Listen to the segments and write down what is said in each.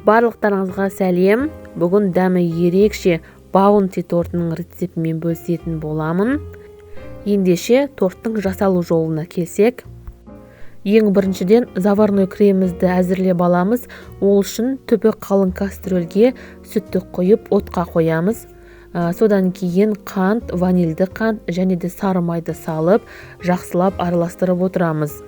Барлықтарыңызға сәлем. Бүгін дәмі ерекше баунти тортының рецептімен бөлісетін боламын. Ендеше торттың жасалу жолына келсек. Ең біріншіден заварной кремімізді әзірлеп аламыз. Ол үшін түбі қалың кастрөлге сүтті қойып отқа қоямыз. Содан кейін қант, ванильді қант және де сары майды салып, жақсылап араластырып отырамыз.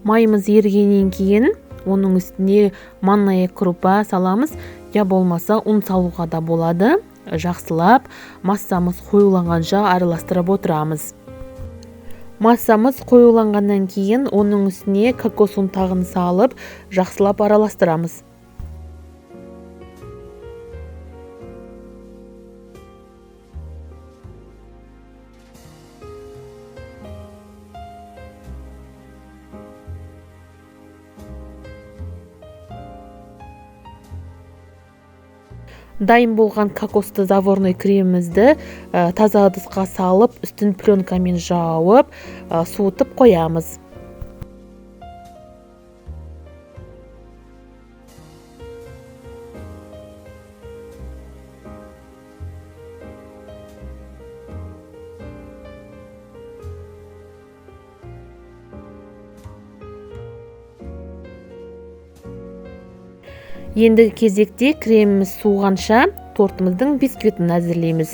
Майымыз ергеннен кейін оның үстіне манная крупа саламыз, я болмаса ұн салуға да болады. Жақсылап массамыз қоюланғанша араластырып отырамыз. Массамыз қоюланғаннан кейін оның үстіне кокос ұнтағын салып, жақсылап араластырамыз. Дайын болған кокосты заварной кремімізді таза ыдысқа салып, үстін пленкамен жауып, суытып қоямыз. Ендігі кезекте креміміз суығанша тортымыздың бисквитін әзірлейміз.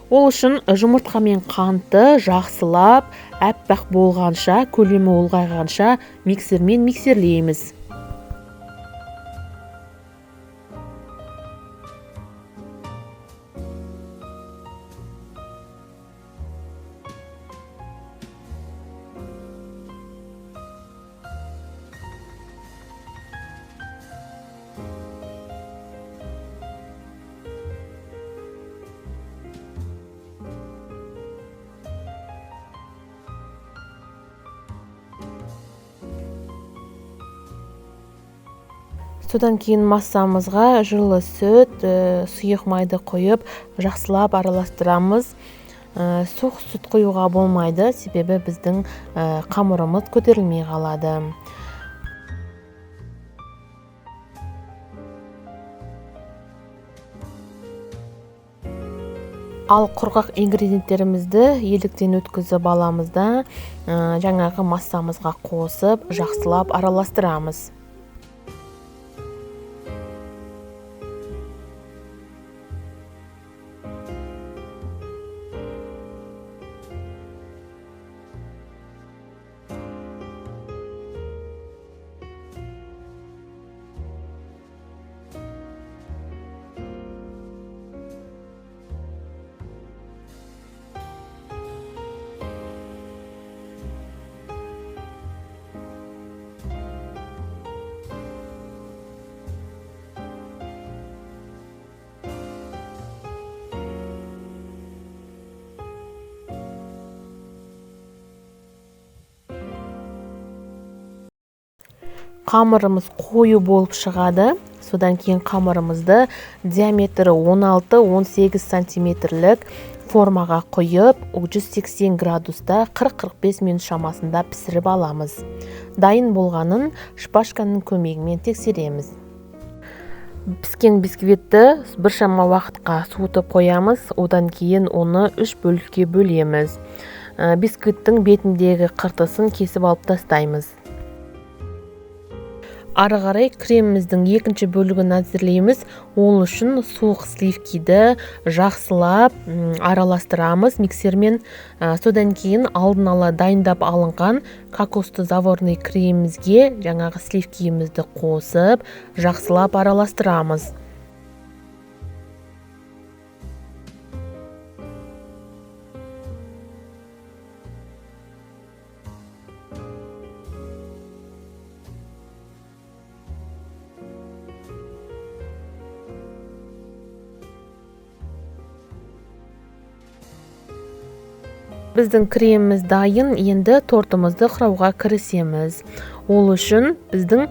Ол үшін жұмыртқа мен қантты жақсылап, әппақ болғанша, көлемі ұлғайғанша миксермен миксерлейміз. Содан кейін массамызға жылы сүт, сұйық майды қойып, жақсылап араластырамыз. Суық сүт қоюға болмайды, себебі біздің қамырымыз көтерілмей қалады. Ал құрғақ ингредиенттерімізді еліктен өткізіп аламыз да, жаңағы массамызға қосып, жақсылап араластырамыз. Қамырымыз қою болып шығады. Содан кейін қамырымызды диаметрі 16-18 сантиметрлік формаға құйып, 180 градуста 40-45 минут шамасында пісіріп аламыз. Дайын болғанын шпажканың көмегімен тексереміз. Піскен бисквитті біршама уақытқа суытып қоямыз, одан кейін оны 3 бөлікке бөлеміз. Бисквиттің бетіндегі қыртысын кесіп алып тастаймыз. Ары қарай креміміздің екінші бөлігін әзірлейміз. Ол үшін суық сливкиді жақсылап араластырамыз миксермен. Содан кейін алдын ала дайындап алынған кокосты заварной кремімізге жаңағы сливкиімізді қосып, жақсылап араластырамыз. Біздің креміміз дайын, енді тортымызды құрауға кірісеміз. Ол үшін біздің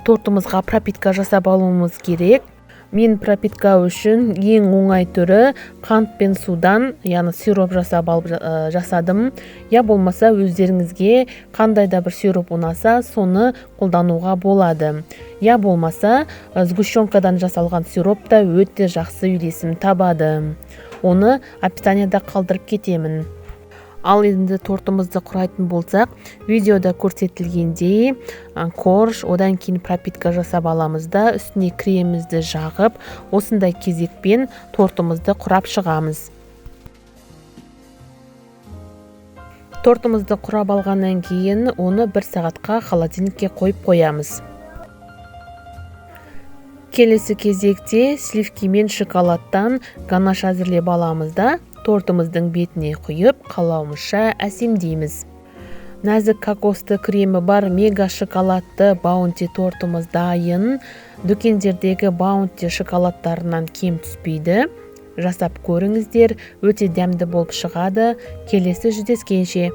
тортымызға пропитка жасап алуымыз керек. Мен пропитка үшін ең оңай түрі қант пен судан, яғни сироп жасадым. Я болмаса өздеріңізге қандай да бір сироп ұнаса, соны қолдануға болады. Я болмаса сгущенкадан жасалған сироп та өте жақсы үйлесім табады. Оны описанияда қалдырып кетемін. Ал енді тортымызды құрайтын болсақ, видеода көрсетілгендей корж, одан кейін пропитка жасап аламыз да, үстіне кремімізді жағып, осындай кезекпен тортымызды құрап шығамыз. Тортымызды құрап алғаннан кейін оны 1 сағатқа холодильникке қойып қоямыз. Келесі кезекте сливки мен шоколадтан ганаш әзірлеп аламыз да, тортымыздың бетіне құйып, қалауымызша әсемдейміз. Нәзік кокосты кремі бар мега шоколадты баунти тортымыз дайын. Дүкендердегі баунти шоколадтарынан кем түспейді. Жасап көріңіздер, өте дәмді болып шығады. Келесі жүздескенше.